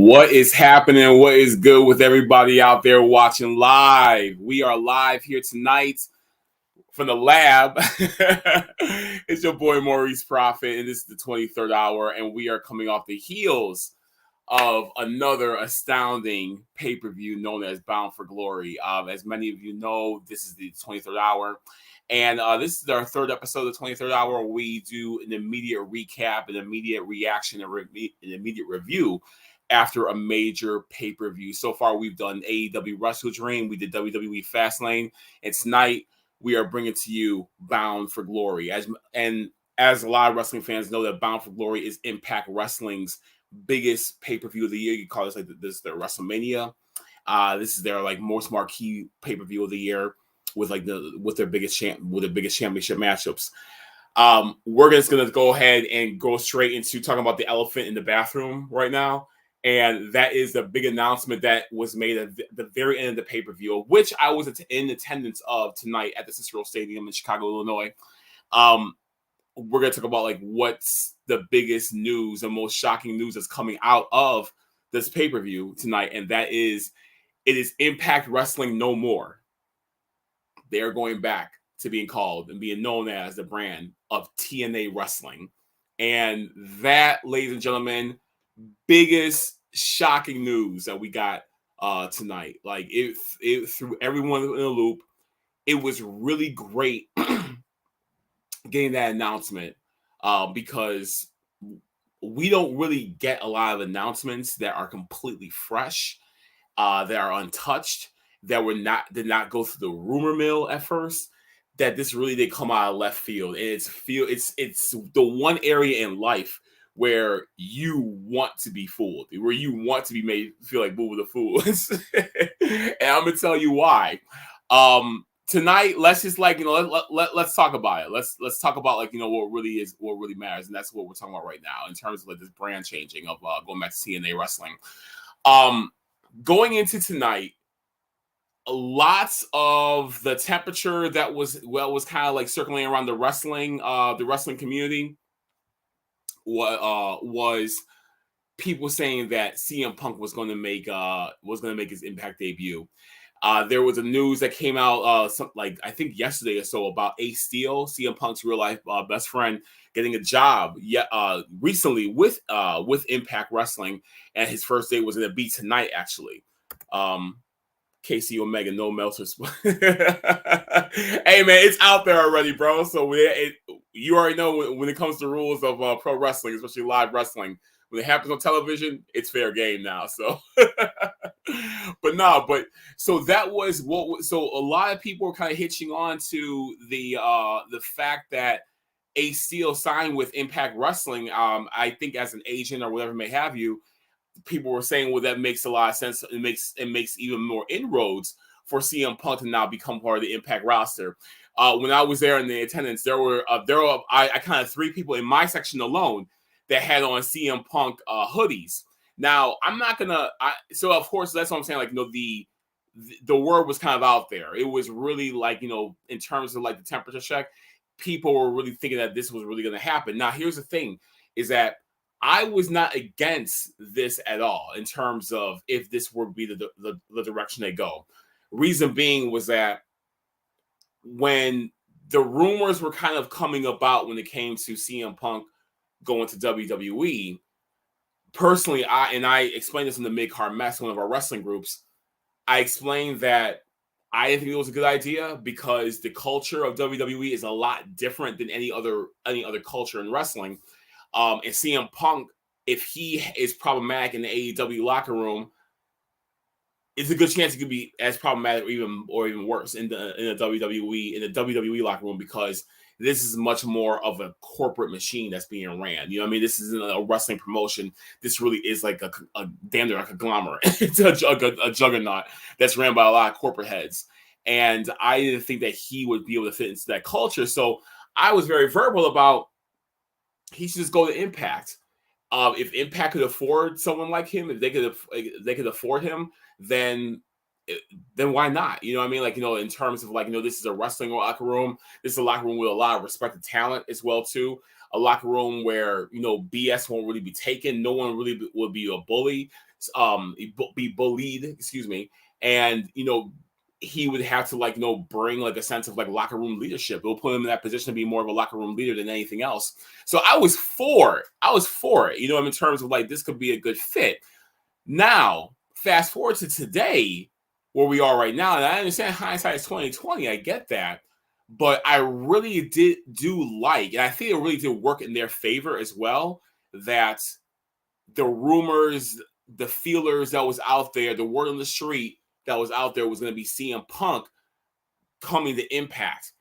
What is happening? What is good with everybody out there watching live? We are live here tonight from the lab. It's your boy Maurice Proffit, and this is the 23rd hour, and we are coming off the heels of another astounding pay-per-view known as Bound for Glory. As many of you know, this is the 23rd hour, and this is our third episode of the 23rd hour where we do an immediate recap, an immediate reaction, and an immediate review after a major pay-per-view. So far, we've done AEW Wrestle Dream, we did WWE Fastlane, and tonight we are bringing to you Bound for Glory. As a lot of wrestling fans know, that Bound for Glory is Impact Wrestling's biggest pay-per-view of the year. You call this this their WrestleMania. This is their most marquee pay-per-view of the year with their biggest championship matchups. We're just gonna go ahead and go straight into talking about the elephant in the bathroom right now. And that is the big announcement that was made at the very end of the pay-per-view, which I was in attendance of tonight at the Cicero Stadium in Chicago, Illinois. We're going to talk about what's the biggest news and most shocking news that's coming out of this pay-per-view tonight. And that is, it is Impact Wrestling no more. They're going back to being called and being known as the brand of TNA Wrestling. And that, ladies and gentlemen, biggest shocking news that we got tonight. It threw everyone in a loop. It was really great getting that announcement because we don't really get a lot of announcements that are completely fresh, that are untouched, that did not go through the rumor mill at first. That this really did come out of left field, and it's the one area in life where you want to be fooled, where you want to be made feel like Boo the Fool. And I'm gonna tell you why. Tonight, let's just let's talk about it. Let's talk about what really matters, and that's what we're talking about right now in terms of this brand changing of going back to TNA Wrestling. Going into tonight, lots of the temperature that was kind of circling around the wrestling community was people saying that CM Punk was going to make his Impact debut. There was a news that came out I think yesterday or so about Ace Steel, CM Punk's real life best friend, getting a job recently with Impact Wrestling, and his first day was going to be tonight actually. KC Omega, no Meltzer. Hey man, it's out there already, bro. So you already know when it comes to rules of pro wrestling, especially live wrestling, when it happens on television, it's fair game now. So, so that was so a lot of people were kind of hitching on to the fact that Ace Steel signed with Impact Wrestling. I think as an agent or whatever may have you. People were saying, well, that makes a lot of sense. It makes even more inroads for CM Punk to now become part of the Impact roster. When I was there in the attendance, there were I kind of three people in my section alone that had on CM Punk hoodies. Now I'm not gonna. So of course that's what I'm saying. The word was kind of out there. It was really in terms of the temperature check, people were really thinking that this was really going to happen. Now here's the thing: is that I was not against this at all in terms of if this would be the direction they go. Reason being was that when the rumors were kind of coming about when it came to CM Punk going to WWE, personally, I explained this in the Mid-Card Mess, one of our wrestling groups. I explained that I didn't think it was a good idea because the culture of WWE is a lot different than any other culture in wrestling. And CM Punk, if he is problematic in the AEW locker room, it's a good chance he could be as problematic or even worse in the WWE locker room, because this is much more of a corporate machine that's being ran. You know what I mean? This isn't a wrestling promotion. This really is like a damn near like a conglomerate. It's a juggernaut that's ran by a lot of corporate heads. And I didn't think that he would be able to fit into that culture. So I was very verbal about he should just go to Impact. If Impact could afford someone like him, if they could afford him, then why not? You know what I mean? In terms of this is a wrestling locker room. This is a locker room with a lot of respected talent as well too. A locker room where BS won't really be taken. No one really will be a bully. be bullied, excuse me, and he would have to bring like a sense of like locker room leadership. It will put him in that position to be more of a locker room leader than anything else. So I was for it, in terms of like this could be a good fit. Now, fast forward to today, where we are right now, and I understand hindsight is 2020. I get that, but I really do like, and I think it really did work in their favor as well, that the rumors, the feelers that was out there, the word on the street that was out there was going to be CM Punk coming to Impact.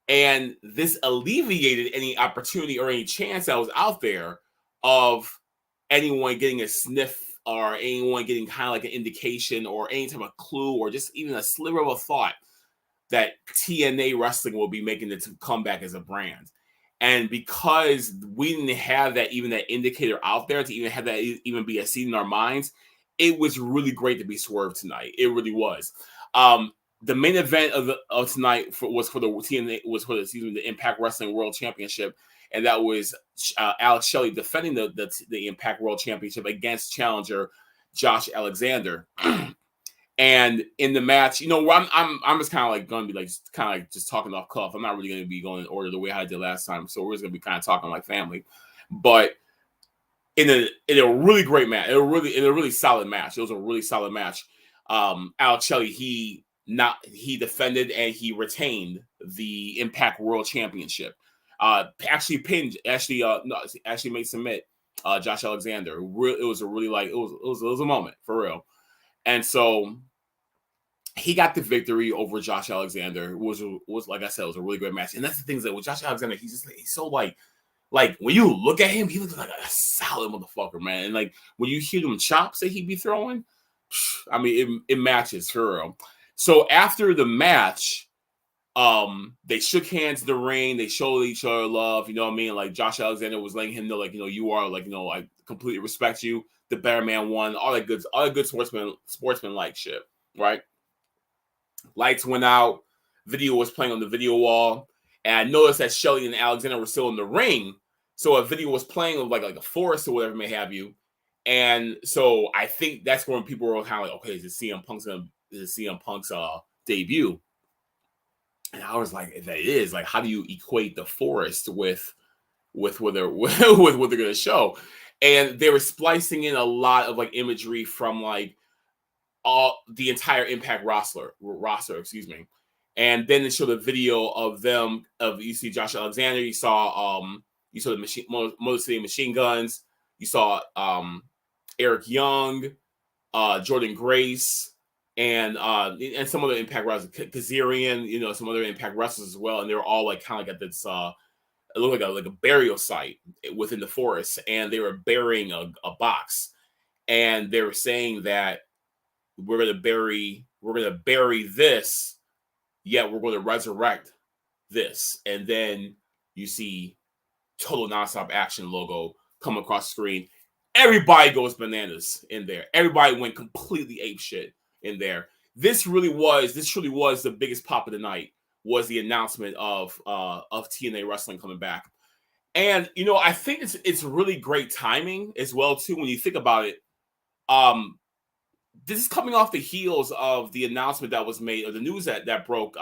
And this alleviated any opportunity or any chance that was out there of anyone getting a sniff or anyone getting kind of like an indication or any type of clue or just even a sliver of a thought that TNA Wrestling will be making its comeback as a brand. And because we didn't have that indicator out there to even have that even be a seed in our minds, it was really great to be swerved tonight. It really was. The main event of tonight was for the Impact Wrestling World Championship, and that was Alex Shelley defending the Impact World Championship against challenger Josh Alexander. And in the match, I'm just kind of like going to be like just talking off cuff. I'm not really going to be going in order the way I did last time, so we're just going to be kind of talking like family. But in a really great match, in a really solid match. It was a really solid match. Alex Shelley, he defended and he retained the Impact World Championship. Actually made submit Josh Alexander. It was a really it was a moment for real. And so he got the victory over Josh Alexander. It was like I said, it was a really great match. And that's the thing that with Josh Alexander, he's so like when you look at him, he looks like a solid motherfucker, man. And like when you hear them chops that he be throwing, I mean, it matches for real. So after the match, they shook hands in the ring. They showed each other love. You know what I mean? Like Josh Alexander was letting him know, like, you are like, I completely respect you. The better man won. All that good sportsman like shit, right? Lights went out. Video was playing on the video wall, and I noticed that Shelley and Alexander were still in the ring. So a video was playing of like a forest or whatever may have you. And so I think that's when people were kind of like, okay, is it CM Punk's debut? And I was like, if that is, like, how do you equate the forest with what they're what they're gonna show? And they were splicing in a lot of like imagery from like all the entire Impact roster, excuse me. And then they showed a video of them you see Josh Alexander, you saw the Motor City Machine Guns, you saw Eric Young, Jordan Grace, and some other Impact wrestlers, Kazarian, some other Impact wrestlers as well, and they were all like kind of like at this it looked like a burial site within the forest, and they were burying a box, and they were saying that we're gonna bury this, yet we're going to resurrect this. And then you see Total Nonstop Action logo come across the screen. Everybody goes bananas in there. Everybody went completely apeshit in there. This truly was the biggest pop of the night, was the announcement of TNA Wrestling coming back. And I think it's really great timing as well too when you think about it. This is coming off the heels of the announcement that was made, or the news that broke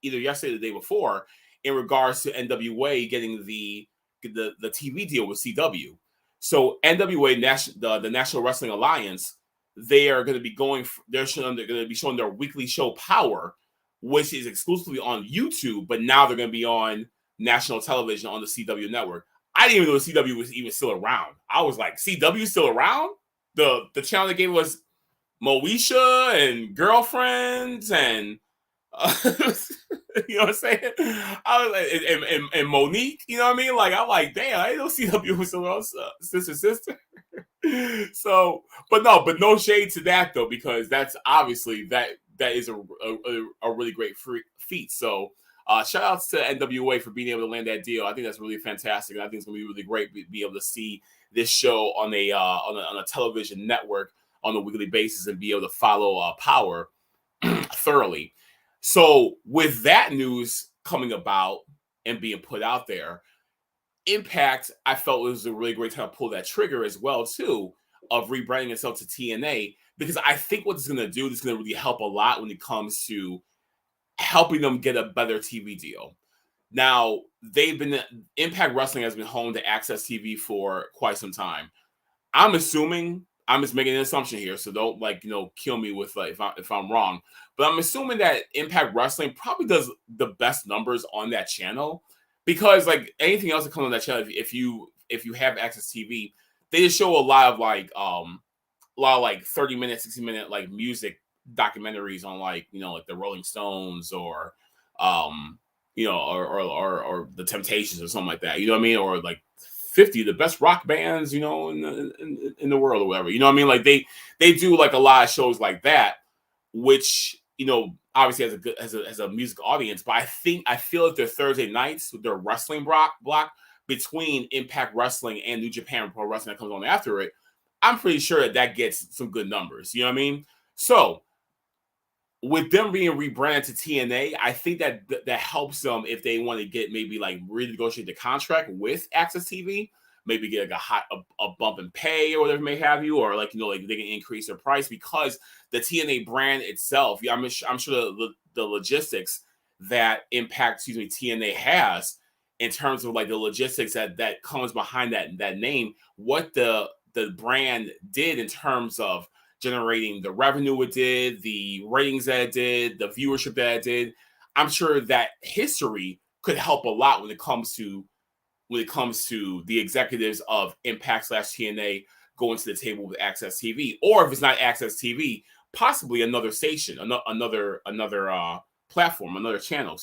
either yesterday or the day before, in regards to NWA getting the TV deal with CW. So NWA, the National Wrestling Alliance, they are going to be they're going to be showing their weekly show Power, which is exclusively on YouTube, but now they're going to be on national television on the CW network. I didn't even know the CW was even still around. I was like, CW still around? The channel that gave us Moesha and Girlfriends and you know what I'm saying? I was like, and Monique, you know what I mean? Like, I'm like, damn, I don't see CW with someone else, sister. So, but no shade to that though, because that's obviously that is a really great feat. So, shout outs to NWA for being able to land that deal. I think that's really fantastic, and I think it's gonna be really great to be able to see this show on a television network on a weekly basis and be able to follow Power thoroughly. So with that news coming about and being put out there, Impact, I felt it was a really great time to pull that trigger as well too, of rebranding itself to TNA, because I think what it's going to do is going to really help a lot when it comes to helping them get a better TV deal. Now, Impact Wrestling has been home to Access TV for quite some time. I'm assuming, I'm just making an assumption here, so don't kill me with if I'm wrong. But I'm assuming that Impact Wrestling probably does the best numbers on that channel, because like anything else that comes on that channel, if you have Access TV, they just show a lot of 30-minute, 60-minute like music documentaries on like the Rolling Stones or or the Temptations or something like that. You know what I mean? Or like 50 the best rock bands, in the world or whatever. You know what I mean? Like they do like a lot of shows like that, which obviously has a music audience. But I feel like their Thursday nights with their wrestling block between Impact Wrestling and New Japan Pro Wrestling that comes on after it, I'm pretty sure that gets some good numbers. You know what I mean? So with them being rebranded to TNA, I think that helps them if they want to get maybe like renegotiate the contract with Access TV, maybe get like a bump in pay or whatever may have you, or like they can increase their price, because the TNA brand itself, I'm sure the logistics that TNA has in terms of like the logistics that comes behind that name, what the brand did in terms of generating the revenue it did, the ratings that it did, the viewership that it did. I'm sure that history could help a lot when it comes to the executives of Impact / TNA going to the table with Access TV, or if it's not Access TV, possibly another station, another platform, another channel,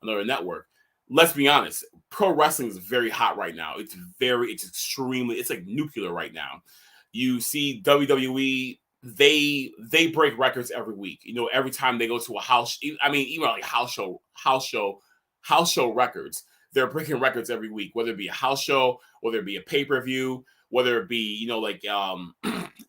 another network. Let's be honest, pro wrestling is very hot right now. It's like nuclear right now. You see WWE, they break records every week. Every time they go to a house, I mean, even like house show records, they're breaking records every week, whether it be a house show, whether it be a pay-per-view, whether it be,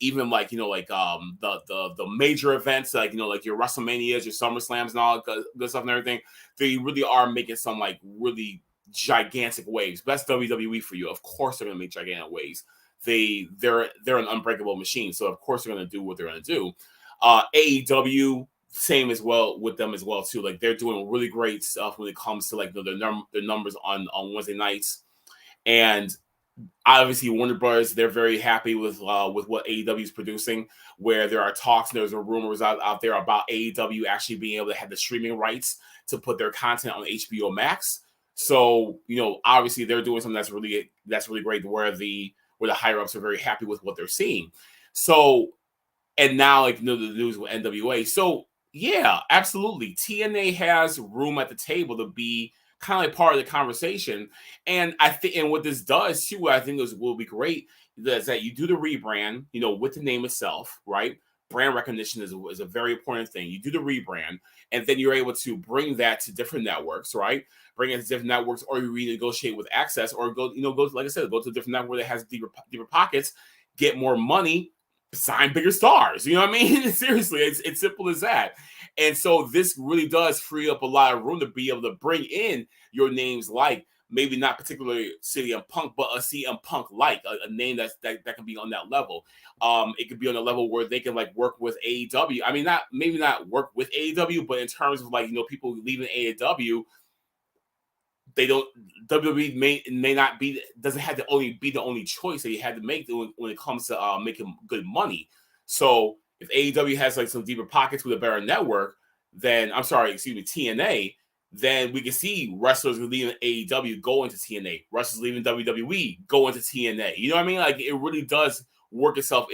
even like, the major events, like, like your WrestleManias, your SummerSlams and all good stuff and everything. They really are making some like really gigantic waves. That's WWE for you. Of course, they're going to make gigantic waves. They're an unbreakable machine, so of course they're going to do what they're going to do. AEW, same as well with them as well too. Like they're doing really great stuff when it comes to like their numbers on Wednesday nights, and obviously Warner Brothers, they're very happy with what AEW is producing. Where there are talks and there's rumors out there about AEW actually being able to have the streaming rights to put their content on HBO Max. So obviously they're doing something that's really great, where the higher ups are very happy with what they're seeing. So, and now like the news with NWA. So yeah, absolutely, TNA has room at the table to be kind of like part of the conversation. And I think, and what this does too, what I think will be great, is that you do the rebrand, with the name itself, right? Brand recognition is a very important thing. You do the rebrand, and then you're able to bring that to different networks, right? Bring it to different networks, or you renegotiate with Access, or go like I said, go to a different network that has deeper pockets, get more money, sign bigger stars. You know what I mean? Seriously, it's simple as that. And so this really does free up a lot of room to be able to bring in your names, like maybe not particularly CM Punk, but a CM Punk like a name that can be on that level. It could be on a level where they can like work with AEW. I mean, maybe not work with AEW, but in terms of like people leaving AEW, they don't. WWE may not be, doesn't have to be the only choice that you had to make when it comes to making good money. So if AEW has like some deeper pockets with a better network, then TNA, then we can see wrestlers leaving AEW go into TNA, wrestlers leaving WWE go into TNA. You know what I mean? Like it really does work itself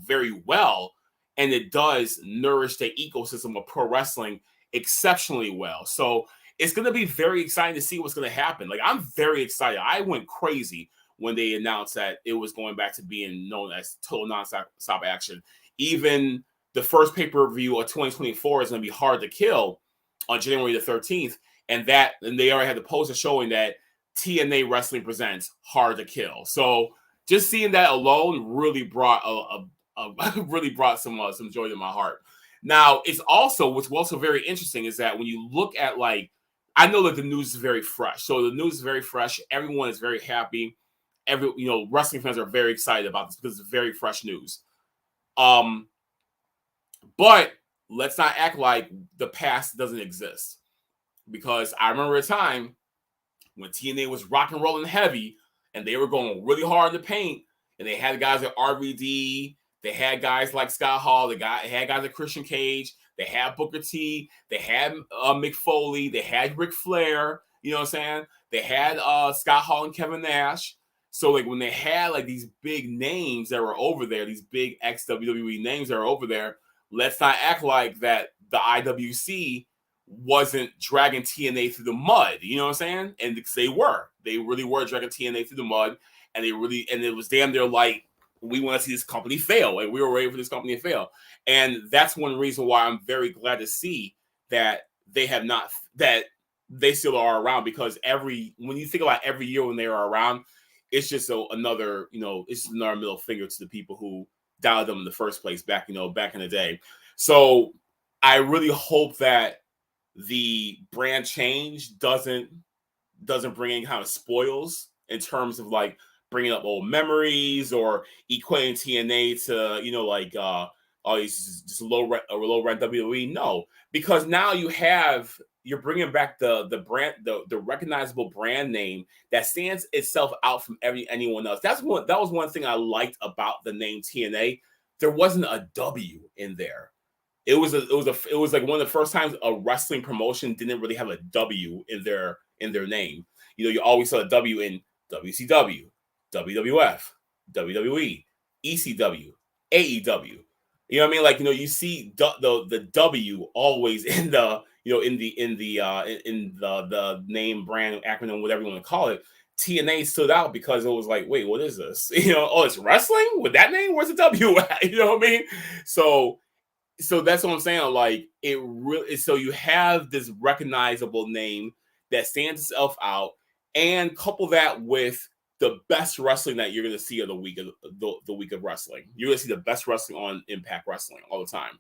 very well, and it does nourish the ecosystem of pro wrestling exceptionally well. So it's going to be very exciting to see what's going to happen. Like I'm very excited. I went crazy when they announced that it was going back to being known as Total Nonstop Action. Even the first pay-per-view of 2024 is going to be Hard to Kill on January the 13th. And they already had the poster showing that TNA Wrestling presents Hard to Kill. So just seeing that alone really brought some joy to my heart. Now, what's also very interesting is that when you look at like, I know that the news is very fresh. So the news is very fresh. Everyone is very happy. wrestling fans are very excited about this because it's very fresh news. But let's not act like the past doesn't exist, because I remember a time when TNA was rock and rolling heavy and they were going really hard in the paint, and they had guys like RVD, they had guys like Scott Hall, they had guys like Christian Cage, they had Booker T, they had Mick Foley, they had Ric Flair, you know what I'm saying? They had Scott Hall and Kevin Nash. So like when they had like these big names that were over there, these big ex-WWE names that were over there, let's not act like that the IWC wasn't dragging TNA through the mud, you know what I'm saying? And they really were dragging TNA through the mud, and it was damn near like, we want to see this company fail, and we were ready for this company to fail. And that's one reason why I'm very glad to see that that they still are around, because when you think about every year when they are around, it's just another middle finger to the people who dialed them in the first place back in the day. So I really hope that the brand change doesn't bring any kind of spoils in terms of like bringing up old memories or equating TNA to these just low rent WWE. No, because now you're bringing back the brand, the recognizable brand name that stands itself out from anyone else. That was one thing I liked about the name TNA. There wasn't a W in there. It was like one of the first times a wrestling promotion didn't really have a W in their name. You always saw a W in WCW, WWF, WWE, ECW, AEW. You know what I mean? Like, you see the W always in the name, brand, acronym, whatever you want to call it. TNA stood out because it was like, wait, what is this? It's wrestling with that name. Where's the W at? You know what I mean? So that's what I'm saying. Like, it really, so you have this recognizable name that stands itself out, and couple that with the best wrestling that you're going to see of the week of wrestling. You're going to see the best wrestling on Impact Wrestling all the time.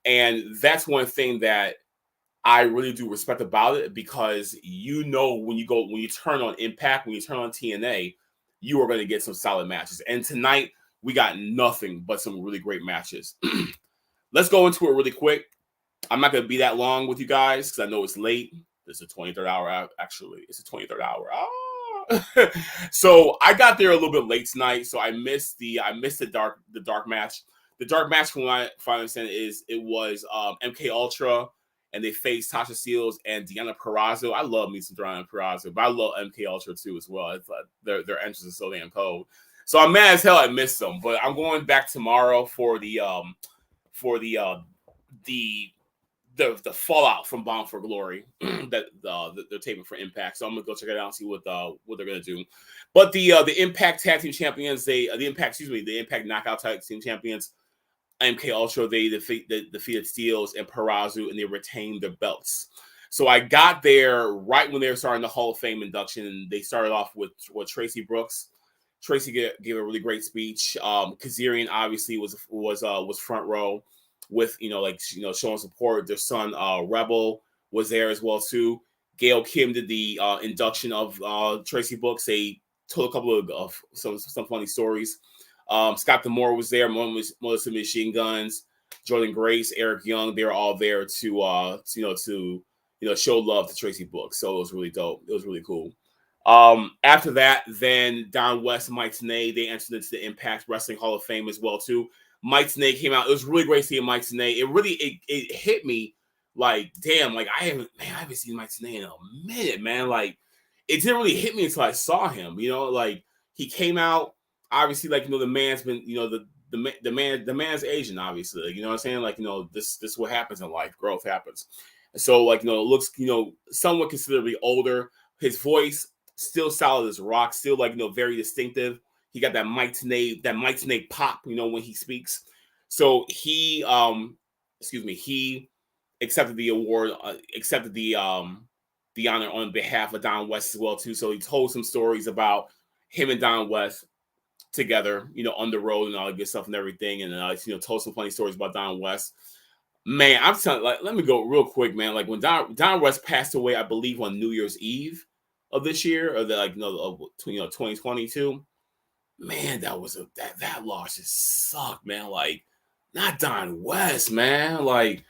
And that's one thing that I really do respect about it, because when you turn on Impact, when you turn on TNA, you are going to get some solid matches. And tonight we got nothing but some really great matches. Let's go into it really quick. I'm not going to be that long with you guys because I know it's late. It's the 23rd hour. Actually, it's the 23rd hour. So I got there a little bit late tonight, so I missed the dark match. The dark match, from what I understand, it was MK Ultra, and they faced Tasha Steelz and Deonna Purrazzo. I love me some Deonna Purrazzo, but I love MK Ultra too as well. It's like their entrance is so damn cold. So I'm mad as hell I missed them, but I'm going back tomorrow for the fallout from Bound for Glory that they're taping for Impact. So I'm gonna go check it out and see what they're gonna do. But the Impact Tag Team Champions, the Impact Knockout Tag Team Champions, MK Ultra, they defeated Steelz and Purrazzo, and they retained their belts. So I got there right when they were starting the Hall of Fame induction, and they started off with Tracy Brooks. Tracy gave a really great speech. Kazarian obviously was front row with showing support. Their son Rebel was there as well too. Gail Kim did the induction of Tracy Brooks. They told a couple of some funny stories. Scott D'Amore was there. Melissa Machine Guns, Jordan Grace, Eric Young. They were all there to show love to Tracy Brooks. So it was really dope. It was really cool. After that, then Don West and Mike Tenay, they entered into the Impact Wrestling Hall of Fame as well too. Mike Tenay came out. It was really great seeing Mike Tenay. It really it hit me like, damn, like I haven't seen Mike Tenay in a minute, man. Like, it didn't really hit me until I saw him. Like, he came out. Obviously, like, the man's been, the man's Asian, obviously. Like, you know what I'm saying? Like, this is what happens in life. Growth happens. So, like, it looks, somewhat considerably older. His voice still solid as rock, still, like, very distinctive. He got that Mike Tenay pop, when he speaks. So he accepted the award, accepted the honor on behalf of Don West as well too. So he told some stories about him and Don West together, on the road and all that good stuff and everything, and told some funny stories about Don West. Man, I'm telling, like, let me go real quick, man. Like, when Don West passed away, I believe on New Year's Eve of this year, or 2022. man, that loss just sucked, man. Like, not Don West, man. Like,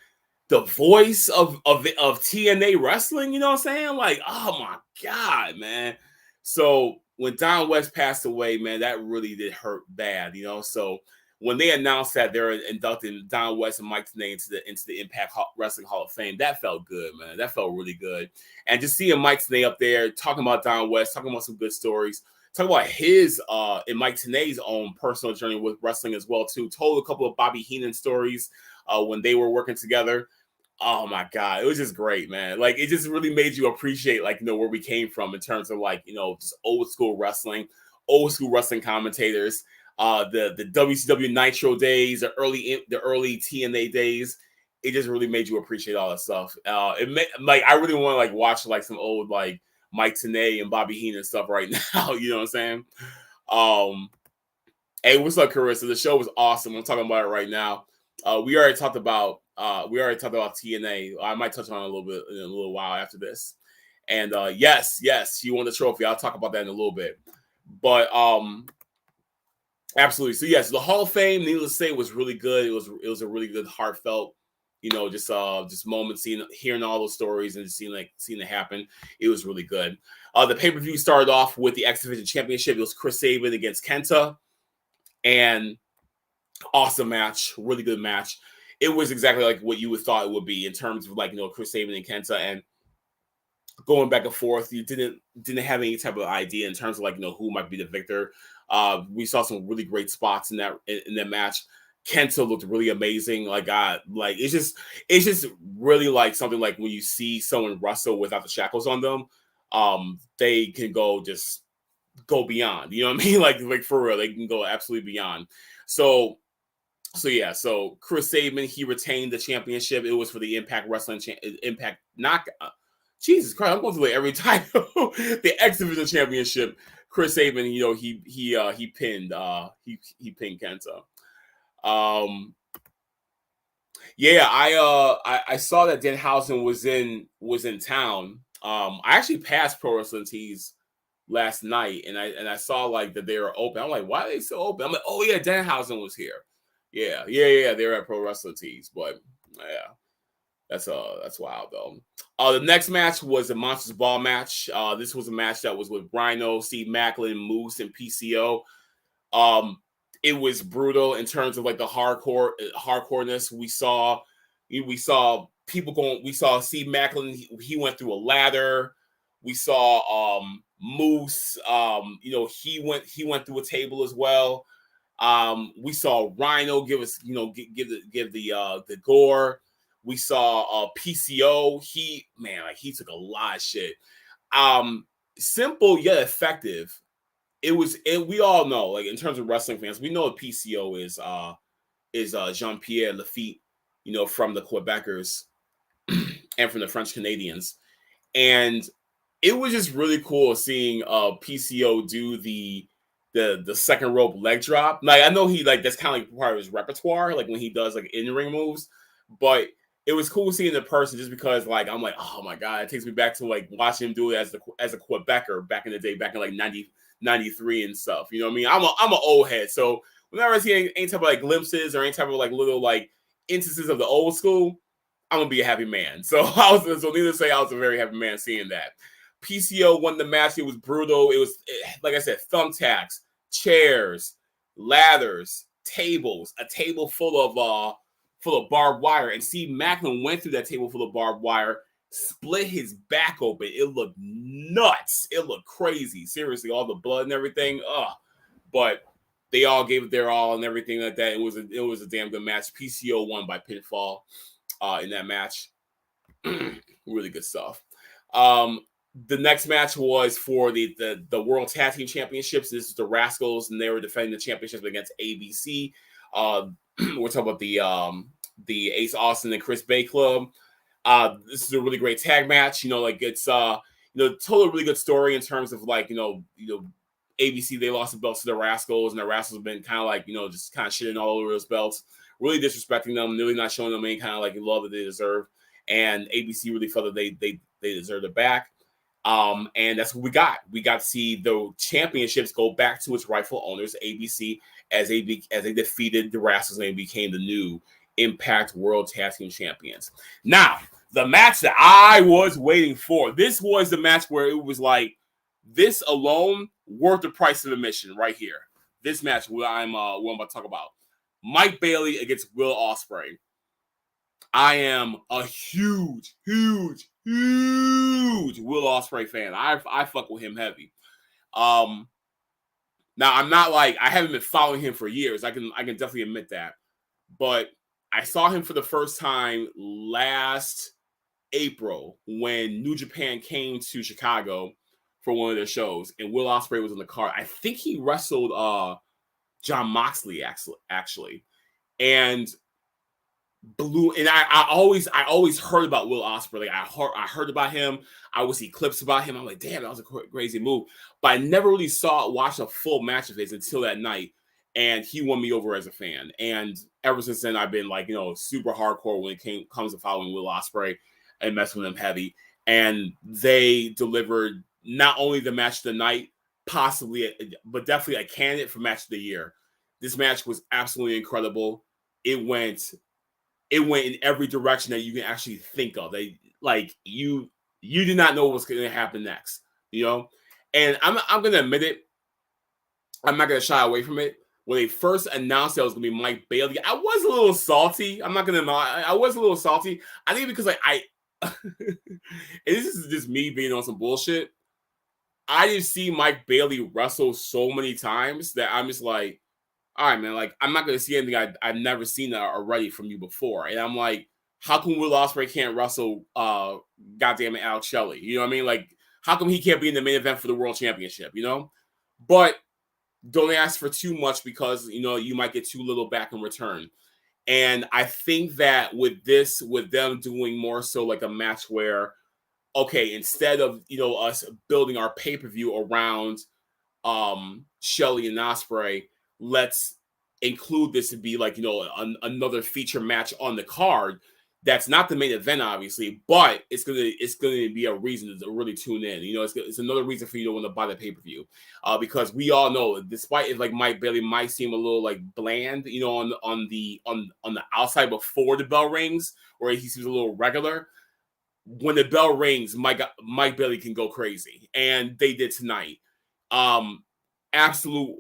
the voice of TNA wrestling, you know what I'm saying? Like, oh my God, man. So when Don West passed away, man, that really did hurt bad, you know. So when they announced that they're inducting Don West and Mike Tenay into the Impact Wrestling Hall of Fame, that felt good, man. That felt really good. And just seeing Mike Tenay up there talking about Don West, talking about some good stories, talking about his and Mike Tenay's own personal journey with wrestling as well too. Told a couple of Bobby Heenan stories when they were working together. Oh my God, it was just great, man. Like, it just really made you appreciate, like, you know, where we came from in terms of, like, you know, just old school wrestling commentators, the WCW Nitro days, the early TNA days. It just really made you appreciate all that stuff. Like, I really want to like watch like some old like Mike Tenay and Bobby Heenan stuff right now. You know what I'm saying? Hey, what's up, Carissa? The show was awesome. I'm talking about it right now. We already talked about TNA. I might touch on it a little bit in a little while after this. And yes, you won the trophy. I'll talk about that in a little bit. But absolutely. So yes, the Hall of Fame, needless to say, was really good. It was a really good, heartfelt, you know, just moments, hearing all those stories and seeing it happen. It was really good. The pay-per-view started off with the X Division Championship. It was Chris Sabin against Kenta. And awesome match, really good match. It was exactly like what you would thought it would be in terms of like, you know, Chris Sabin and Kenta and going back and forth. You didn't have any type of idea in terms of like, you know, who might be the victor. We saw some really great spots in that match. Kenta looked really amazing. Like, it's just really like something like when you see someone wrestle without the shackles on them, they can go beyond. You know what I mean? Like for real, they can go absolutely beyond. So Chris Sabin, he retained the championship. It was for the Impact Wrestling Impact Knockout. Jesus Christ, I'm going through every title. The X Division Championship. Chris Sabin, you know, he pinned Kenta. I saw that Danhausen was in town. I actually passed Pro Wrestling Tees last night, and I saw like that they were open. I'm like, why are they so open? I'm like, oh yeah, Danhausen was here. Yeah. They're at Pro Wrestling Tees, but yeah, that's wild though. The next match was a Monsters Ball match. This was a match that was with Rhino, Steve Macklin, Moose, and PCO. It was brutal in terms of like the hardcoreness. We saw people going. We saw Steve Macklin. He went through a ladder. We saw Moose. You know, he went through a table as well. We saw Rhino give us, you know, give the gore. We saw PCO. He took a lot of shit. Simple yet effective. We all know, like in terms of wrestling fans, we know what PCO is Jean-Pierre Lafitte, you know, from the Quebecers and from the French Canadians. And it was just really cool seeing PCO do the second rope leg drop. Like, I know he like that's kind of like part of his repertoire, like when he does like in-ring moves, but it was cool seeing the person just because like I'm like, oh my God, it takes me back to like watching him do it as a Quebecer back in the day, back in like 93 and stuff. You know what I mean? I'm an old head, so whenever I see any type of like glimpses or any type of like little like instances of the old school, I'm gonna be a happy man. So needless to say, I was a very happy man seeing that. PCO won the match. It was brutal. It was, like I said, thumbtacks, chairs, ladders, tables, a table full of barbed wire. And Steve Macklin went through that table full of barbed wire, split his back open. It looked nuts. It looked crazy. Seriously, all the blood and everything. But they all gave it their all and everything like that. It was a damn good match. PCO won by pinfall in that match. Really good stuff. The next match was for the World Tag Team Championships. This is the Rascals, and they were defending the championships against ABC. We're talking about the Ace Austin and Chris Bay Club. This is a really great tag match. You know, like it's told a really good story in terms of like, you know, ABC, they lost the belts to the Rascals, and the Rascals have been kind of like, you know, just kind of shitting all over those belts, really disrespecting them, really not showing them any kind of like love that they deserve. And ABC really felt that they deserved it back. And that's what we got. We got to see the championships go back to its rightful owners, ABC, as they defeated the Rascals and they became the new Impact World Tag Team Champions. Now, the match that I was waiting for. This was the match where it was like, this alone worth the price of admission right here. This match what I'm about to talk about. Mike Bailey against Will Ospreay. I am a huge Will Ospreay fan. I fuck with him heavy. Now I'm not like I haven't been following him for years. I can definitely admit that. But I saw him for the first time last April when New Japan came to Chicago for one of their shows, and Will Ospreay was on the card. I think he wrestled John Moxley actually, and blew. And I always heard about Will Ospreay. Like I heard about him. I would see clips about him. I'm like, damn, that was a crazy move. But I never really watched a full match of his until that night, and he won me over as a fan. And ever since then, I've been like, super hardcore when it comes to following Will Ospreay and messing with him heavy. And they delivered not only the match of the night, possibly, but definitely a candidate for match of the year. This match was absolutely incredible. It went in every direction that you can actually think of. You did not know what was going to happen next, And I'm going to admit it. I'm not going to shy away from it. When they first announced that it was going to be Mike Bailey, I was a little salty. I'm not going to lie. I was a little salty. I think because and this is just me being on some bullshit. I didn't see Mike Bailey wrestle so many times that I'm just like, all right, man, like, I'm not going to see anything I've never seen already from you before. And I'm like, how come Will Ospreay can't wrestle goddamn it, Alex Shelley? You know what I mean? Like, how come he can't be in the main event for the World Championship, But don't ask for too much because, you might get too little back in return. And I think that with them doing more so like a match where, okay, instead of, us building our pay-per-view around Shelley and Ospreay, let's include this to be like, another feature match on the card. That's not the main event, obviously, but it's gonna be a reason to really tune in. It's another reason for you to want to buy the pay-per-view, because we all know, despite it, like Mike Bailey might seem a little like bland, on the outside before the bell rings, or he seems a little regular. When the bell rings, Mike Bailey can go crazy, and they did tonight. Absolute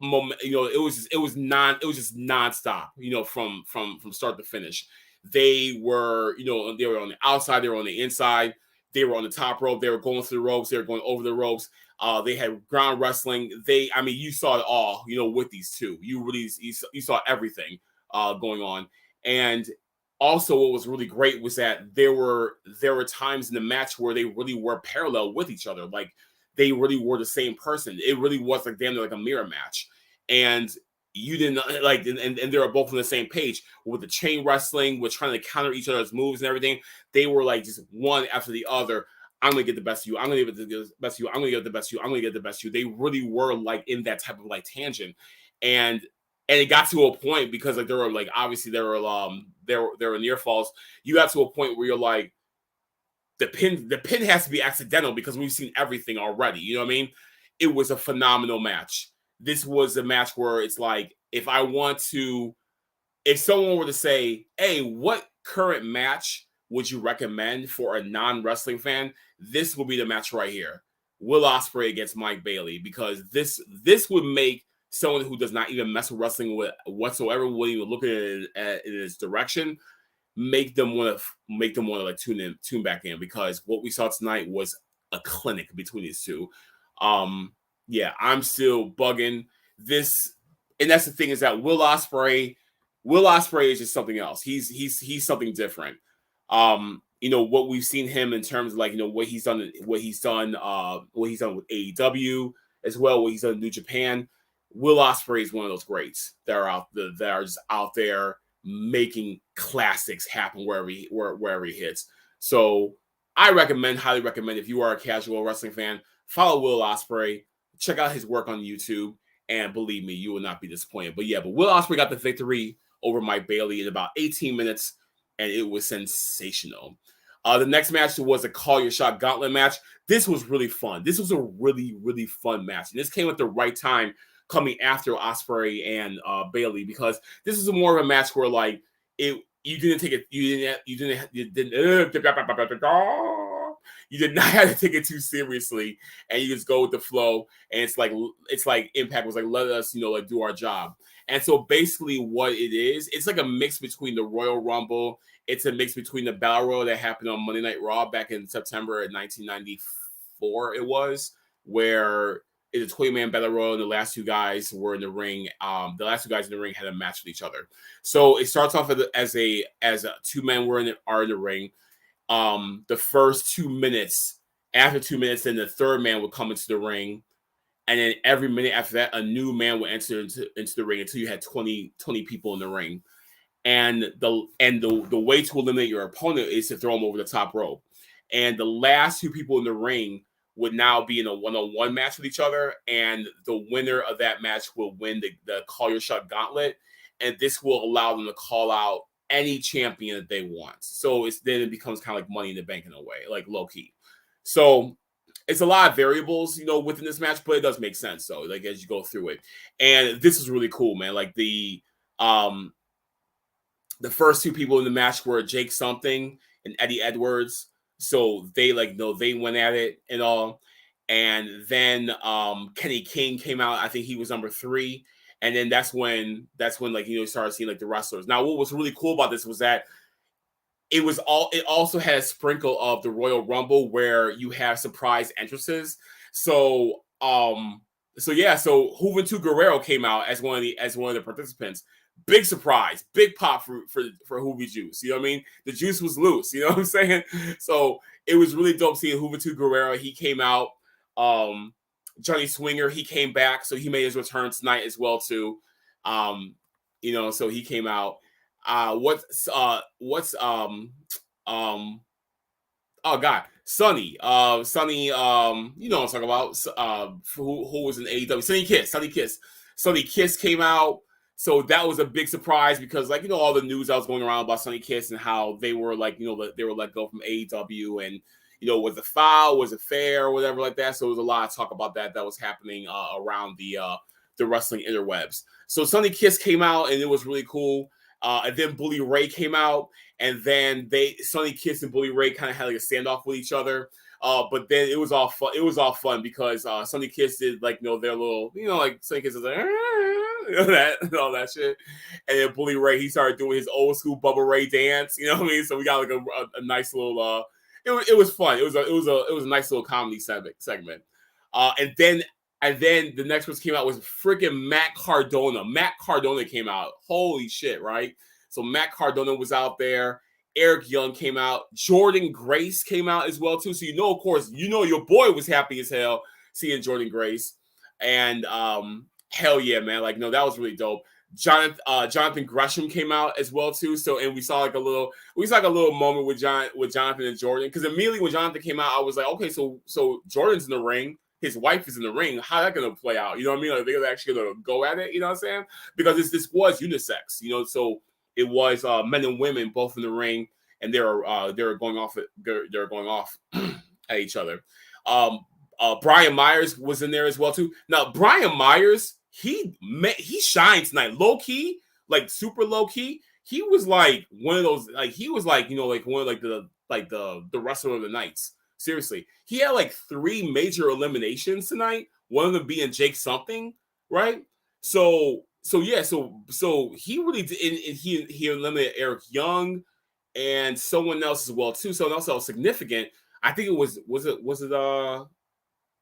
moment. It was just nonstop. From start to finish. They were on the outside, they were on the inside, they were on the top rope, they were going through the ropes, they were going over the ropes. They had ground wrestling. You saw it all. With these two, you saw everything going on. And also, what was really great was that there were times in the match where they really were parallel with each other. Like, they really were the same person. It really was like damn near like a mirror match. And you didn't like, and they were both on the same page with the chain wrestling, with trying to counter each other's moves and everything. They were like just one after the other. I'm gonna get the best of you. I'm gonna get the best of you. I'm gonna get the best of you. I'm gonna get the best of you. They really were like in that type of like tangent, and it got to a point because like there were like obviously there were near falls. You got to a point where you're like, the pin has to be accidental because we've seen everything already. You know what I mean? It was a phenomenal match. This was a match where it's like, if someone were to say, hey, what current match would you recommend for a non-wrestling fan? This will be the match right here. Will Ospreay against Mike Bailey, because this would make someone who does not even mess with wrestling whatsoever, wouldn't even look at it in its direction, make them want to like tune back in, because what we saw tonight was a clinic between these two. Yeah, I'm still bugging this, and that's the thing, is that Will Ospreay is just something else. He's something different. What we've seen him in terms of like, what he's done with AEW as well, what he's done in New Japan. Will Ospreay is one of those greats that are just out there making classics happen wherever he hits. So I highly recommend, if you are a casual wrestling fan, follow Will Ospreay. Check out his work on YouTube, and believe me, you will not be disappointed. But Will Ospreay got the victory over Mike Bailey in about 18 minutes, and it was sensational. The next match was a Call Your Shot Gauntlet match. This was really fun. This was a really, really fun match. And this came at the right time coming after Ospreay and Bayley, because this is more of a match where like you didn't take it, you did not have to take it too seriously, and you just go with the flow. And it's like Impact was like, let us, like do our job. And so basically what it is, it's like a mix between the Royal Rumble. It's a mix between the Battle Royal that happened on Monday Night Raw back in September of 1994. It was where it's a 20-man Battle Royal, and the last two guys were in the ring. The last two guys in the ring had a match with each other. So it starts off as a two men are in the ring. The first 2 minutes, after 2 minutes, then the third man would come into the ring. And then every minute after that, a new man would enter into the ring until you had 20 people in the ring. And the way to eliminate your opponent is to throw them over the top rope. And the last two people in the ring would now be in a one-on-one match with each other. And the winner of that match will win the Call Your Shot Gauntlet. And this will allow them to call out any champion that they want. So then it becomes kind of like Money in the Bank in a way, like low key. So it's a lot of variables, within this match, but it does make sense. So like as you go through it, and this is really cool, man. Like the first two people in the match were Jake Something and Eddie Edwards. So they they went at it and all. And then Kenny King came out. I think he was number 3. And then that's when you started seeing like the wrestlers. Now, what was really cool about this was that it also had a sprinkle of the Royal Rumble where you have surprise entrances. So Juventud Guerrero came out as one of the participants. Big surprise, big pop for Juvi Juice. You know what I mean? The juice was loose. You know what I'm saying? So it was really dope seeing Juventud Guerrero. He came out. Johnny Swinger, he came back, so he made his return tonight as well too. So he came out. Sonny, Sonny, you know what I'm talking about. Who was in AEW? Sonny Kiss came out. So that was a big surprise because, all the news that was going around about Sonny Kiss and how they were they were let go from AEW, and was it foul, was it fair, or whatever like that. So there was a lot of talk about that was happening around the wrestling interwebs. So Sonny Kiss came out, and it was really cool. And then Bully Ray came out, and then Sonny Kiss and Bully Ray kind of had like a standoff with each other. But then it was all fun. It was all fun because Sonny Kiss did their little, Sonny Kiss is like all that shit. And then Bully Ray, he started doing his old school Bubba Ray dance. You know what I mean? So we got a nice little. It was fun. It was a nice little comedy segment. And then the next one came out was freaking Matt Cardona. Matt Cardona came out. Holy shit, right? So Matt Cardona was out there. Eric Young came out. Jordan Grace came out as well too. So of course, your boy was happy as hell seeing Jordan Grace. And hell yeah, man! That was really dope. Jonathan Gresham came out as well too. So and we saw a little moment with Jonathan and Jordan, because immediately when Jonathan came out, I was like, okay, so Jordan's in the ring. His wife is in the ring. How that gonna play out? You know what I mean? They're actually gonna go at it. You know what I'm saying? Because this was unisex. So it was men and women both in the ring, and they were going off at each other. Brian Myers was in there as well too. Now Brian Myers, he shined tonight, low key, super low key. He was one of those, he was one of the wrestler of the nights. Seriously, he had 3 major eliminations tonight. One of them being Jake Something, right? So he really did, and he eliminated Eric Young and someone else as well too. Someone else that was significant. I think it was it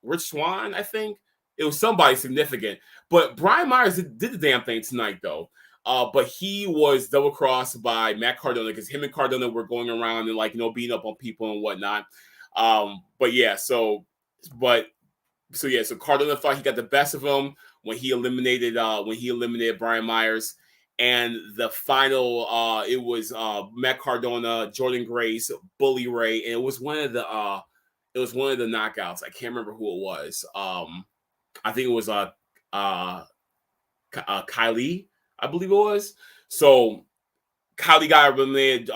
Rich Swann. I think it was somebody significant. But Brian Myers did the damn thing tonight though. But he was double crossed by Matt Cardona because him and Cardona were going around and beating up on people and whatnot. So Cardona thought he got the best of him when he eliminated Brian Myers. And the final it was Matt Cardona, Jordan Grace, Bully Ray, and it was one of the knockouts. I can't remember who it was. I think it was Kylie, I believe it was. So Kylie got eliminated.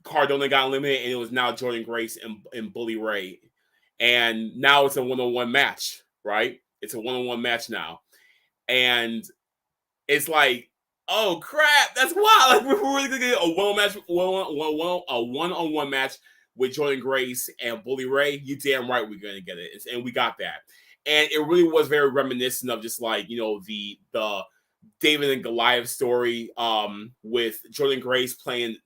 Cardona got eliminated, and it was now Jordan Grace and Bully Ray. And now it's a one-on-one match, right? It's a one-on-one match now. And it's like, oh crap, that's wild. Like, we're really gonna get a one-on-one match with Jordan Grace and Bully Ray. You damn right we're gonna get it. And we got that. And it really was very reminiscent of just like, the David and Goliath story with Jordan Grace playing,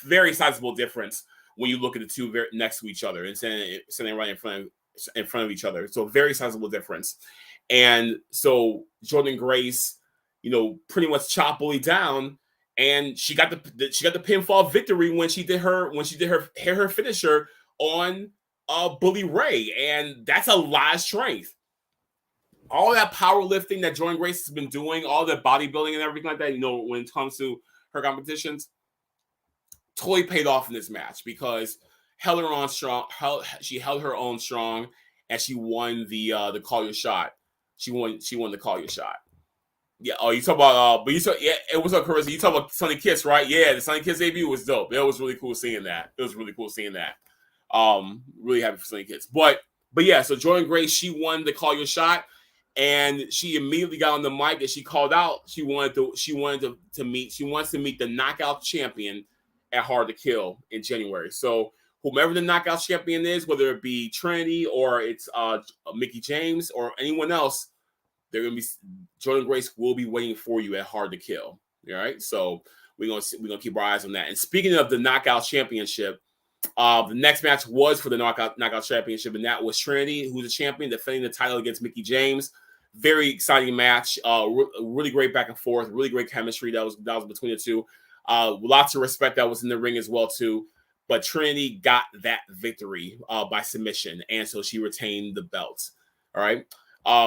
very sizable difference when you look at the two next to each other and standing right in front of each other. So very sizable difference. And so Jordan Grace, pretty much chopped Bully down, and she got the pinfall victory when she did her finisher on Bully Ray, and that's a lot of strength. All that powerlifting that Jordan Grace has been doing, all the bodybuilding and everything like that, when it comes to her competitions, totally paid off in this match because she held her own strong, and she won the call your shot. She won the call your shot. Yeah. Oh, you talk about it was on Carissa. You talk about Sunny Kiss, right? Yeah, the Sunny Kiss debut was dope. It was really cool seeing that. Really happy for Sunny Kiss. But yeah, so Jordan Grace, she won the call your shot, and she immediately got on the mic and she called out she wants to meet the knockout champion at Hard to Kill in January. So whomever the knockout champion is, whether it be Trinity or it's Mickie James or anyone else, Jordan Grace will be waiting for you at Hard to Kill. All right, so we're gonna keep our eyes on that. And speaking of the knockout championship, the next match was for the knockout championship, and that was Trinity, who's a champion, defending the title against Mickie James. Very exciting match. Really great back and forth. Really great chemistry that was between the two. Lots of respect that was in the ring as well too. But Trinity got that victory by submission, and so she retained the belt. All right.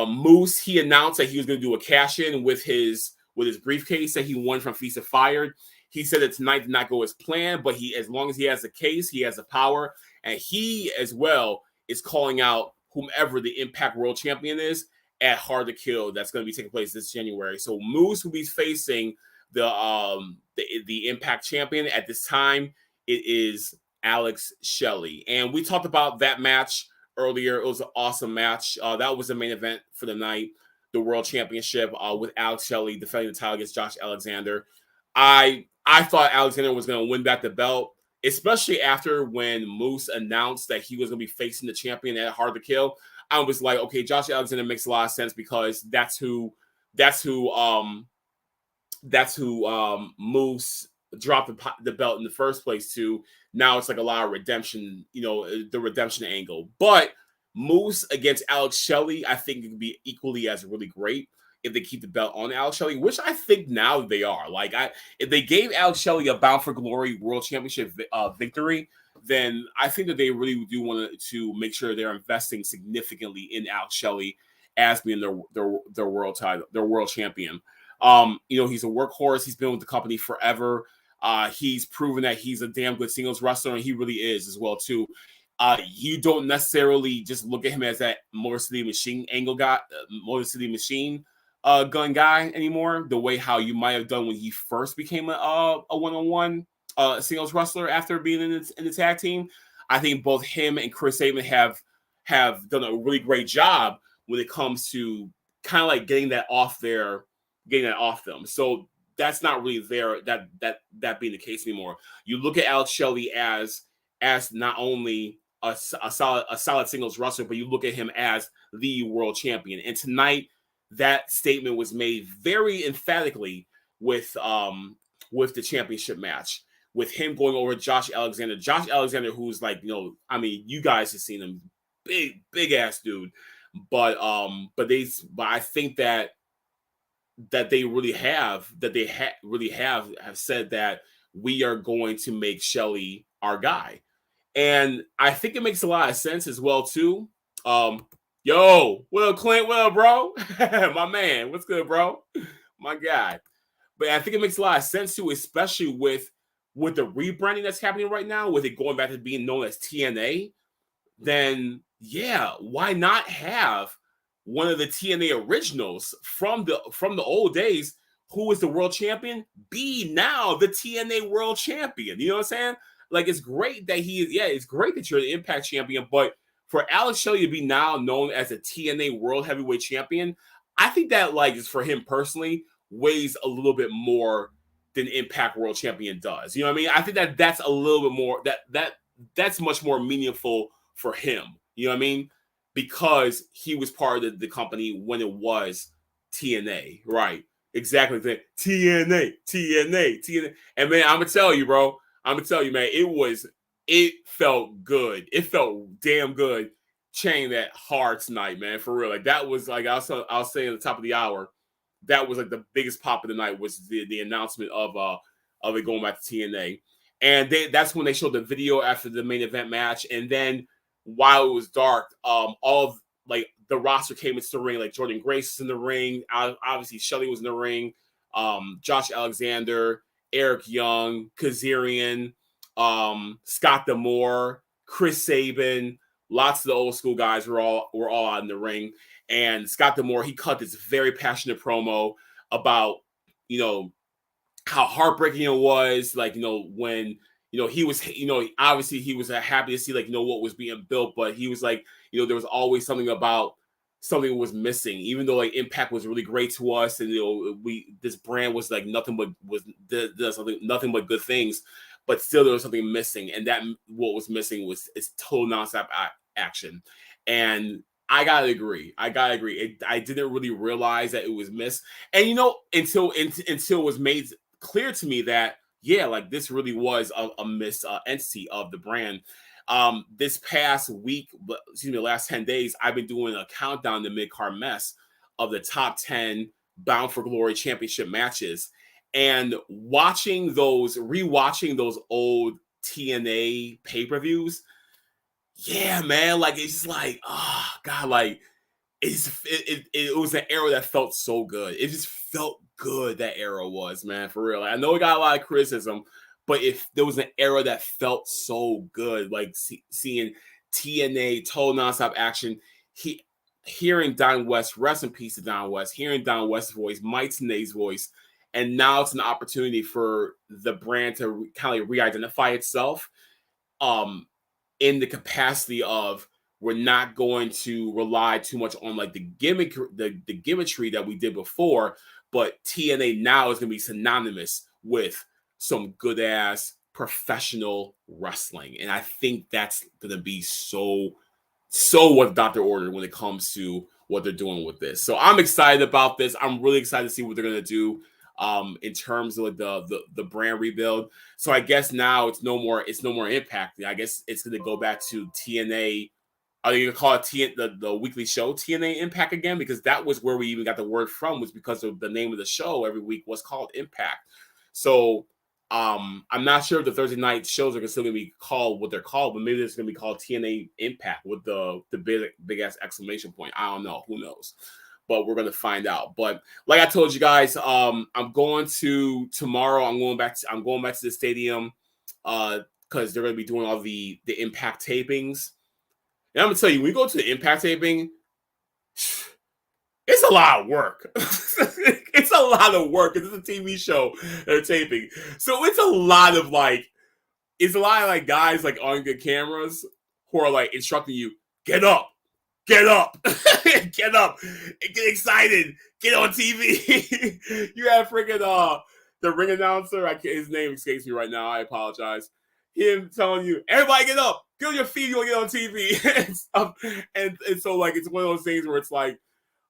Moose, he announced that he was going to do a cash-in with his briefcase that he won from Feast of Fire. He said that tonight did not go as planned, but as long as he has the case, he has the power, and he as well is calling out whomever the Impact World Champion is at Hard to Kill. That's going to be taking place this January. So Moose will be facing the Impact Champion. At this time, it is Alex Shelley, and we talked about that match earlier. It was an awesome match. That was the main event for the night, the World Championship with Alex Shelley defending the title against Josh Alexander. I thought Alexander was going to win back the belt, especially after when Moose announced that he was going to be facing the champion at Hard to Kill. I was like, okay, Josh Alexander makes a lot of sense because that's who Moose dropped the belt in the first place to. Now it's like a lot of redemption, the redemption angle. But Moose against Alex Shelley, I think it could be equally as really great if they keep the belt on Alex Shelley, which I think now they are. Like, if they gave Alex Shelley a Bound for Glory World Championship victory, then I think that they really do want to make sure they're investing significantly in Alex Shelley as being their world title, their world champion. He's a workhorse. He's been with the company forever. He's proven that he's a damn good singles wrestler, and he really is as well too. You don't necessarily just look at him as that Motor City Machine angle guy, Motor City Machine gun guy anymore. The way how you might have done when he first became a one-on-one singles wrestler after being in the tag team. I think both him and Chris Sabin have done a really great job when it comes to kind of like getting that off them. So that's not really there, that being the case anymore. You look at Alex Shelley as not only a solid singles wrestler, but you look at him as the world champion. And tonight, that statement was made very emphatically with the championship match, with him going over Josh Alexander. Josh Alexander, who's like, you guys have seen him, big ass dude, but I think that they really have said that we are going to make Shelley our guy. And I think it makes a lot of sense as well, too. Yo, well, Clint, well, bro, my man, what's good, bro? My guy. But I think it makes a lot of sense, too, especially with the rebranding that's happening right now, with it going back to being known as TNA. Then, yeah, why not have one of the TNA originals from the old days, who is the world champion, be now the TNA world champion? You know what I'm saying? like it's great that he is. Yeah, it's great that you're the Impact champion, but for Alex Shelley to be now known as a TNA World Heavyweight Champion, I think that like is for him personally weighs a little bit more than Impact World Champion does. You know what I mean? I think that that's a little bit more that's much more meaningful for him. You know what I mean? Because he was part of the company when it was TNA, right? Exactly. TNA, TNA, TNA. And man, I'm gonna tell you, bro. I'm gonna tell you, man. It felt good. It felt damn good. Chain that hard tonight, man. For real. Like that was like I was saying at the top of the hour. That was like the biggest pop of the night was the announcement of it going back to TNA. And that's when they showed the video after the main event match. And then while it was dark, all of like the roster came into the ring. Like Jordan Grace is in the ring. Obviously, Shelley was in the ring. Josh Alexander, Eric Young, Kazarian, Scott D'Amore, Chris Sabin. Lots of the old school guys were all out in the ring. And Scott D'Amore, he cut this very passionate promo about, you know, how heartbreaking it was. Like, you know, when, you know, he was, you know, obviously he was happy to see, like, you know, what was being built. But he was like, you know, there was always something about something was missing, even though like Impact was really great to us. And, you know, this brand was like nothing but nothing but good things. But still there was something missing. And that what was missing was its total nonstop action. And I gotta agree. I didn't really realize that it was missed, and you know, until it was made clear to me that yeah, like this really was a missed entity of the brand. This past week, the last 10 days, I've been doing a countdown to mid-card mess of the top 10 Bound for Glory championship matches, and rewatching those old TNA pay-per-views. Yeah, man, like it's just like, oh God, like it was an era that felt so good. It just felt good, that era was, man, for real. Like, I know it got a lot of criticism, but if there was an era that felt so good, like seeing TNA total nonstop action, hearing Don West, rest in peace to Don West, hearing Don West's voice, Mike Tenay's voice, and now it's an opportunity for the brand to kind of re-identify itself. In the capacity of we're not going to rely too much on like the gimmickry that we did before, but TNA now is going to be synonymous with some good ass professional wrestling, and I think that's going to be so what Dr. Order when it comes to what they're doing with this. So I'm excited about this. I'm really excited to see what they're going to do in terms of the brand rebuild. So I guess now it's no more Impact. I guess it's going to go back to TNA. Are you going to call it the weekly show TNA Impact again? Because that was where we even got the word from, was because of the name of the show every week was called Impact. So I'm not sure if the Thursday night shows are still going to be called what they're called, but maybe it's going to be called TNA Impact with the big ass exclamation point. I don't know. Who knows? But we're going to find out. But like I told you guys, I'm going to tomorrow. I'm going back to the stadium because they're going to be doing all the Impact tapings. And I'm going to tell you, when we go to the Impact taping, it's a lot of work. It's a lot of work. It's a TV show they're taping. So it's a lot of guys like on good cameras who are like instructing you, get up, get up, get up, get excited, get on TV. You have freaking the ring announcer. His name escapes me right now. I apologize. Him telling you, everybody get up, get on your feet, you want to get on TV and stuff. And so like it's one of those things where it's like,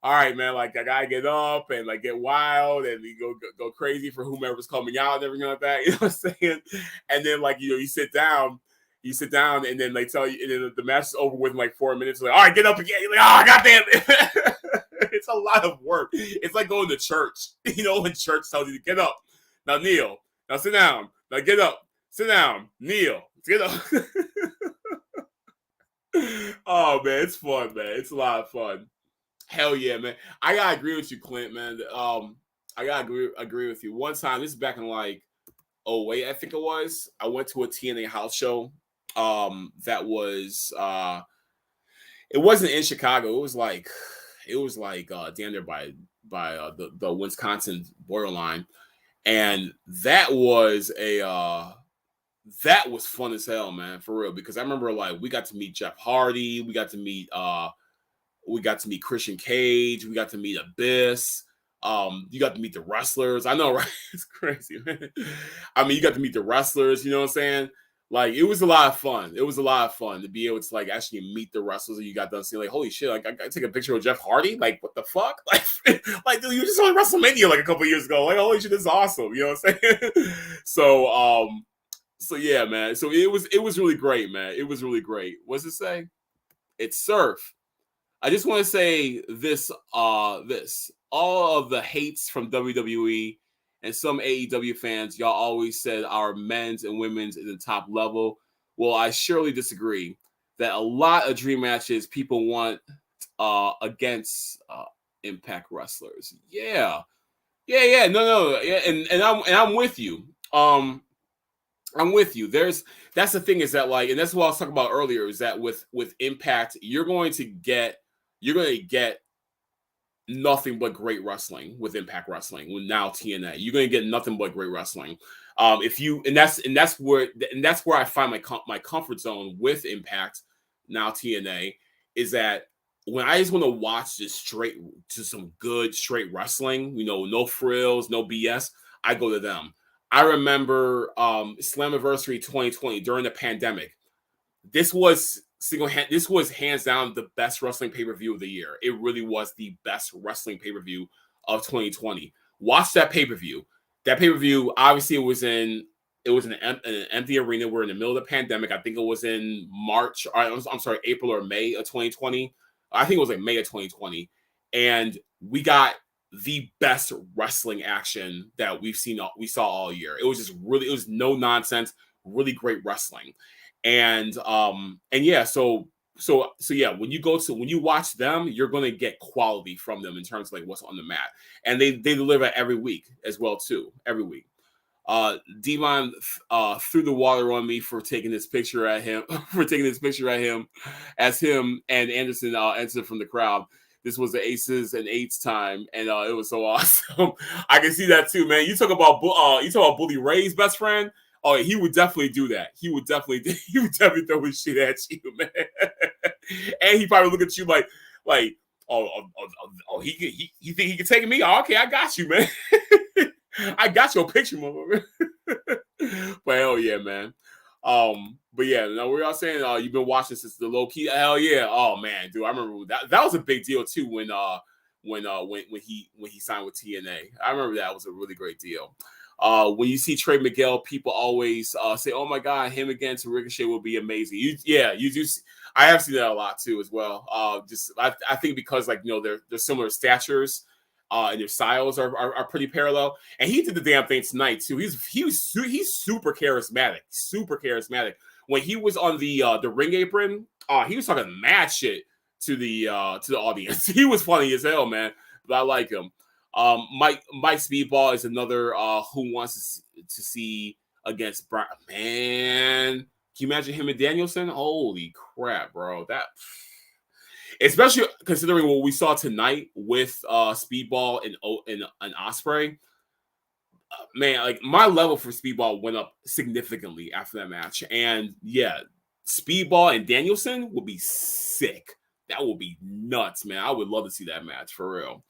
all right, man, like I gotta get up and like get wild and you go crazy for whomever's coming out and everything like that. You know what I'm saying? And then like you sit down, and then they tell you, and then the match is over with in like 4 minutes. Like, all right, get up again. You're like, oh goddamn it. It's a lot of work. It's like going to church. You know, when church tells you to get up, now kneel, now sit down, now get up, sit down, kneel, get up. Oh man, it's fun, man. It's a lot of fun. Hell yeah, man. I gotta agree with you, Clint, man. I gotta agree with you. One time, this is back in like 2008, I think it was. I went to a TNA house show. That was it wasn't in Chicago. It was like down there by the Wisconsin borderline, and that was that was fun as hell, man, for real. Because I remember like we got to meet Jeff Hardy, we got to meet Christian Cage, we got to meet Abyss. You got to meet the wrestlers. I know, right? It's crazy, man. I mean, you got to meet the wrestlers, you know what I'm saying? Like, it was a lot of fun. It was a lot of fun to be able to like actually meet the wrestlers, and you got done seeing like, holy shit, like I take a picture with Jeff Hardy. Like, what the fuck? Like dude, you just on WrestleMania like a couple years ago. Like, holy shit, this is awesome. You know what I'm saying? So yeah, man. So it was really great, man. It was really great. What's it say? It's surf. I just want to say this, all of the hates from WWE and some AEW fans, y'all always said our men's and women's is the top level. Well, I surely disagree that a lot of dream matches people want against Impact wrestlers. Yeah. No. Yeah, and I'm with you. I'm with you. That's the thing is that like, and that's what I was talking about earlier, is that with Impact, you're going to get nothing but great wrestling with Impact Wrestling. With now TNA, you're going to get nothing but great wrestling. If you and that's where I find my comfort zone with Impact now TNA is that when I just want to watch some good straight wrestling, you know, no frills, no BS, I go to them. I remember Slammiversary 2020 during the pandemic. This was hands down the best wrestling pay-per-view of the year. It really was the best wrestling pay-per-view of 2020. Watch that pay-per-view. That pay-per-view, obviously, it was in an empty arena. We're in the middle of the pandemic. I think it was in March. I'm sorry, April or May of 2020. I think it was like May of 2020, and we got the best wrestling action that we saw all year. It was no nonsense, really great wrestling. And yeah, so yeah, when you watch them, you're gonna get quality from them in terms of like what's on the mat. And they deliver every week as well, too. Every week. Devon threw the water on me for taking this picture at him, as him and Anderson entered from the crowd. This was the Aces and Eights time, and it was so awesome. I can see that too, man. You talk about Bully Ray's best friend. Oh, he would definitely do that. He would definitely throw his shit at you, man. And he probably look at you like, he think he can take me? Oh, okay, I got you, man. I got your picture, motherfucker. But hell yeah, man. But yeah, now we're all saying you've been watching since the low key. Hell yeah. Oh man, dude, I remember that was a big deal too when he signed with TNA. I remember that was a really great deal. When you see Trey Miguel, people always say, "Oh my God, him against Ricochet will be amazing." You do. I have seen that a lot too, as well. I think because like they're similar statures, and their styles are pretty parallel. And he did the damn thing tonight too. He's super charismatic. When he was on the ring apron, he was talking mad shit to the audience. He was funny as hell, man. But I like him. Mike Speedball is another who wants to see against Brian. Man, can you imagine him and Danielson? Holy crap, bro! That, especially considering what we saw tonight with Speedball and Ospreay. Man, like my level for Speedball went up significantly after that match, and yeah, Speedball and Danielson would be sick. That would be nuts, man. I would love to see that match for real.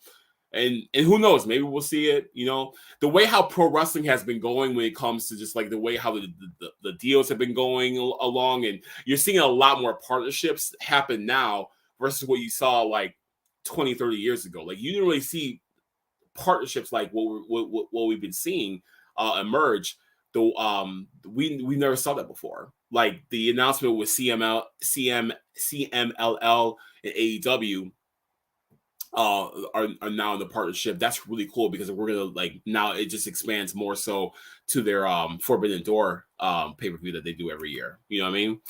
And who knows, maybe we'll see it. The way how pro wrestling has been going when it comes to just like the way how the deals have been going along, and you're seeing a lot more partnerships happen now versus what you saw like 20, 30 years ago. Like you didn't really see partnerships like what we've been seeing emerge. Though we never saw that before. Like the announcement with CMLL and AEW are now in the partnership. That's really cool because we're gonna like now it just expands more so to their Forbidden Door pay-per-view that they do every year. You know what I mean?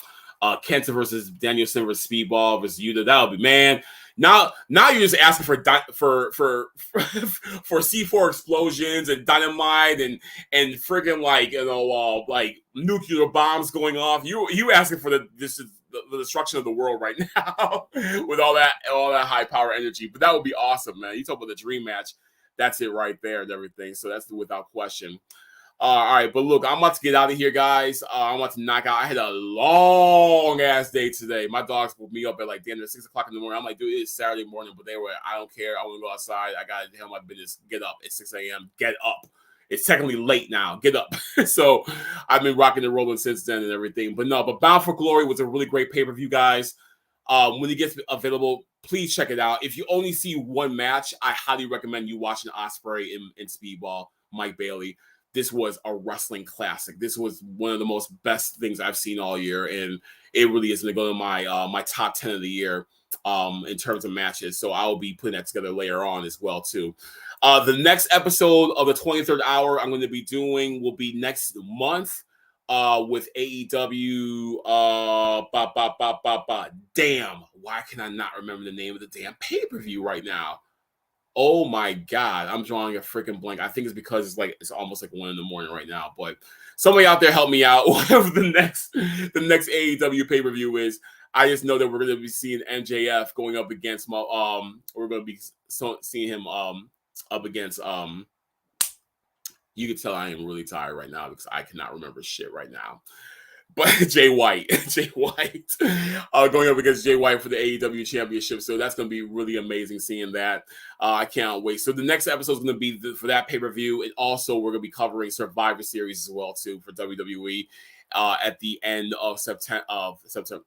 Kenta versus Danielson versus Speedball versus Yuta. That would be, man. Now you're just asking for C4 explosions and dynamite and friggin' like like nuclear bombs going off. You asking for the destruction of the world right now with all that high power energy. But that would be awesome, man. You talk about the dream match. That's it right there and everything. So that's without question. All right, but look, I'm about to get out of here, guys. I'm about to knock out. I had a long ass day today. My dogs woke me up at like damn near 6 o'clock in the morning. I'm like, dude, it's Saturday morning, but they were, I don't care. I want to go outside. I got to handle my business. Get up. It's 6 a.m. Get up. It's technically late now. Get up. So I've been rocking and rolling since then and everything. But no, but Bound for Glory was a really great pay-per-view, guys. When it gets available, please check it out. If you only see one match, I highly recommend you watching Ospreay and Speedball, Mike Bailey. This was a wrestling classic. This was one of the most best things I've seen all year, and it really is going to go to my my top 10 of the year in terms of matches. So I'll be putting that together later on as well too. The next episode of the 23rd hour I'm going to be doing will be next month with AEW. Damn, why can I not remember the name of the damn pay-per-view right now? Oh my God, I'm drawing a freaking blank. I think it's because it's almost like 1 a.m. right now. But somebody out there help me out. Whatever the next AEW pay-per-view is. I just know that we're going to be seeing MJF going up against we're going to be seeing him up against you can tell I am really tired right now because I cannot remember shit right now. But Jay White going up against Jay White for the AEW Championship. So that's going to be really amazing seeing that. I can't wait. So the next episode is going to be for that pay-per-view. And also we're going to be covering Survivor Series as well, too, for WWE at the end of September.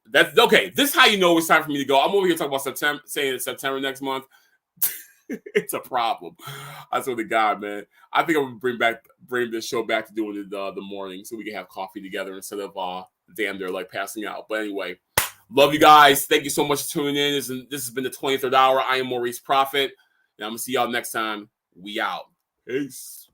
That's okay. This is how you know it's time for me to go. I'm over here talking about September, saying it's September next month. It's a problem. I swear to God, man. I think I'm gonna bring this show back to doing it the morning so we can have coffee together instead of damn near like passing out. But anyway, love you guys. Thank you so much for tuning in. This has been the 23rd hour. I am Maurice Proffit, and I'm gonna see y'all next time. We out. Peace.